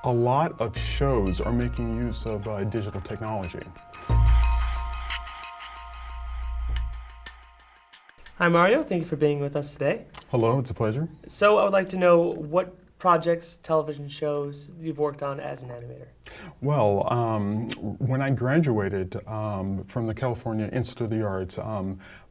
A lot of shows are making use of digital technology. Hi Mario, thank you for being with us today. Hello, it's a pleasure. So I would like to know what projects, television shows you've worked on as an animator. Well, when I graduated from the California Institute of the Arts,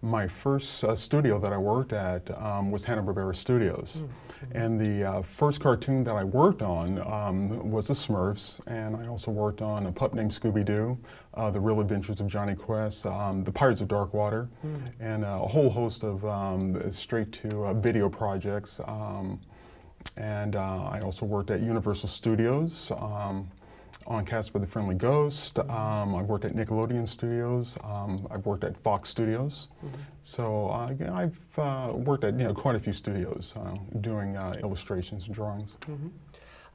my first studio that I worked at was Hanna Barbera Studios. And the first cartoon that I worked on was The Smurfs, and I also worked on A Pup Named Scooby-Doo, The Real Adventures of Johnny Quest, The Pirates of Dark Water, and a whole host of straight-to-video projects. And I also worked at Universal Studios on Casper the Friendly Ghost. I've worked at Nickelodeon Studios. I've worked at Fox Studios. So I've worked at quite a few studios doing illustrations and drawings.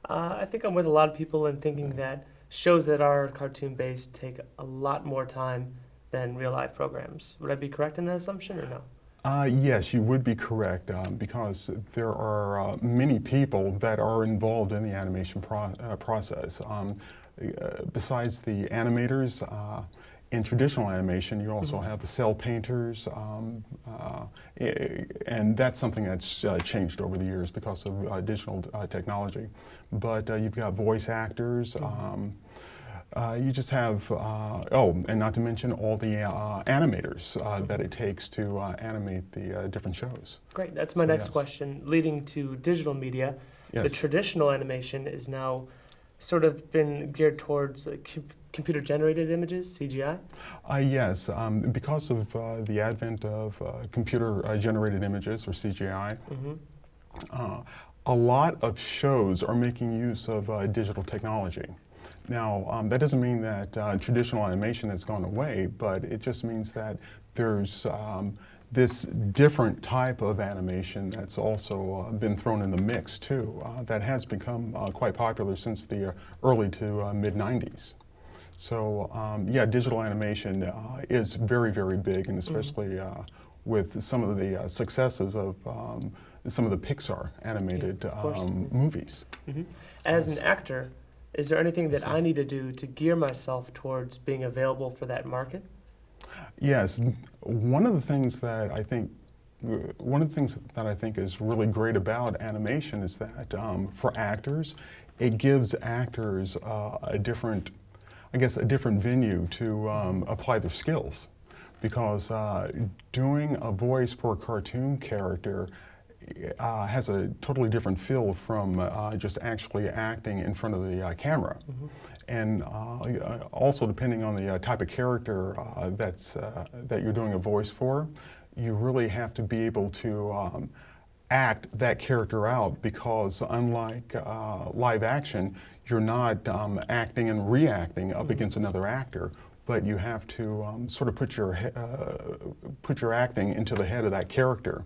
I think I'm with a lot of people in thinking that shows that are cartoon-based take a lot more time than real-life programs. Would I be correct in that assumption or no? Yes, you would be correct because there are many people that are involved in the animation process. Besides the animators, in traditional animation, you also have the cell painters, and that's something that's changed over the years because of digital technology. But you've got voice actors. You just have, and not to mention all the animators that it takes to animate the different shows. Great, that's my next question. Leading to digital media, the traditional animation is now sort of been geared towards computer-generated images, CGI? Yes, because of the advent of computer-generated images, or CGI, a lot of shows are making use of digital technology. Now, that doesn't mean that traditional animation has gone away, but it just means that there's this different type of animation that's also been thrown in the mix too, that has become quite popular since the early to mid-90s. So yeah, digital animation is very, very big, and especially with some of the successes of some of the Pixar animated movies. As an actor, is there anything that I need to do to gear myself towards being available for that market? Yes, one of the things that I think is really great about animation is that for actors, it gives actors a different venue to apply their skills, because doing a voice for a cartoon character has a totally different feel from just actually acting in front of the camera. And also, depending on the type of character that you're doing a voice for, you really have to be able to act that character out, because unlike live action, you're not acting and reacting up against another actor, but you have to sort of put your acting into the head of that character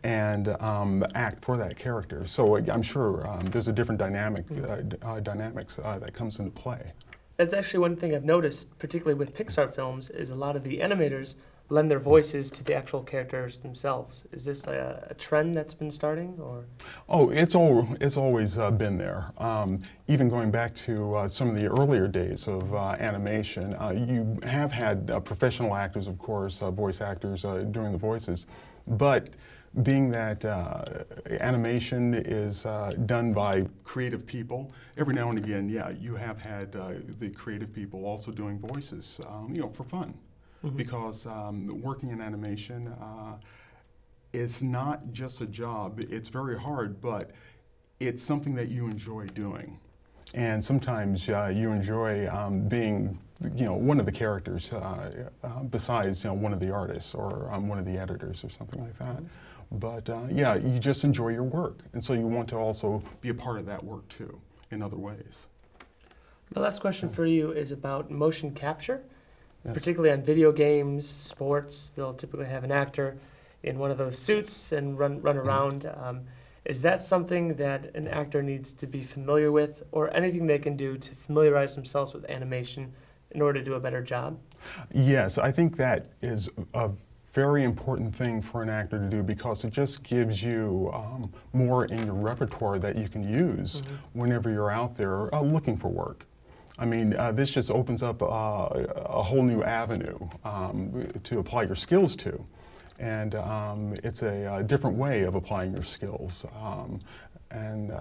and act for that character. So I'm sure there's a different dynamics that comes into play. That's actually one thing I've noticed, particularly with Pixar films, is a lot of the animators lend their voices to the actual characters themselves. Is this a trend that's been starting, or? Oh, it's always been there. Even going back to some of the earlier days of animation, you have had professional actors, of course, voice actors doing the voices, but being that animation is done by creative people, every now and again, yeah, you have had the creative people also doing voices, for fun. Because working in animation is not just a job. It's very hard, but it's something that you enjoy doing. And sometimes you enjoy being, one of the characters besides, one of the artists or one of the editors or something like that. But yeah, you just enjoy your work, and so you want to also be a part of that work too, in other ways. My last question for you is about motion capture. Yes. Particularly on video games, sports, they'll typically have an actor in one of those suits and run around. Is that something that an actor needs to be familiar with, or anything they can do to familiarize themselves with animation in order to do a better job? Yes, I think that is a very important thing for an actor to do because it just gives you more in your repertoire that you can use whenever you're out there looking for work. I mean, this just opens up a whole new avenue to apply your skills to. And it's a different way of applying your skills. And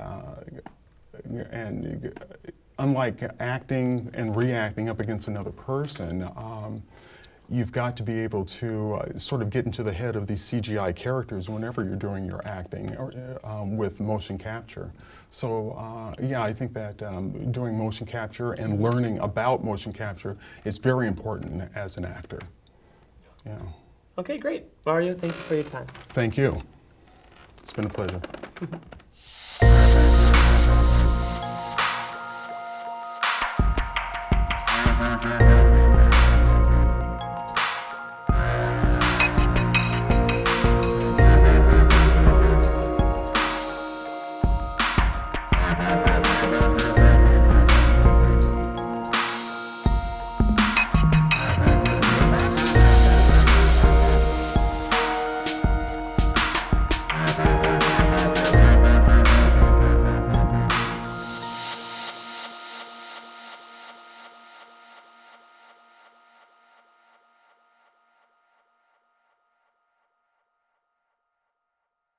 unlike acting and reacting up against another person, you've got to be able to sort of get into the head of these CGI characters whenever you're doing your acting with motion capture. So yeah, I think that doing motion capture and learning about motion capture is very important as an actor. Yeah. Okay, great. Mario, thank you for your time. Thank you. It's been a pleasure.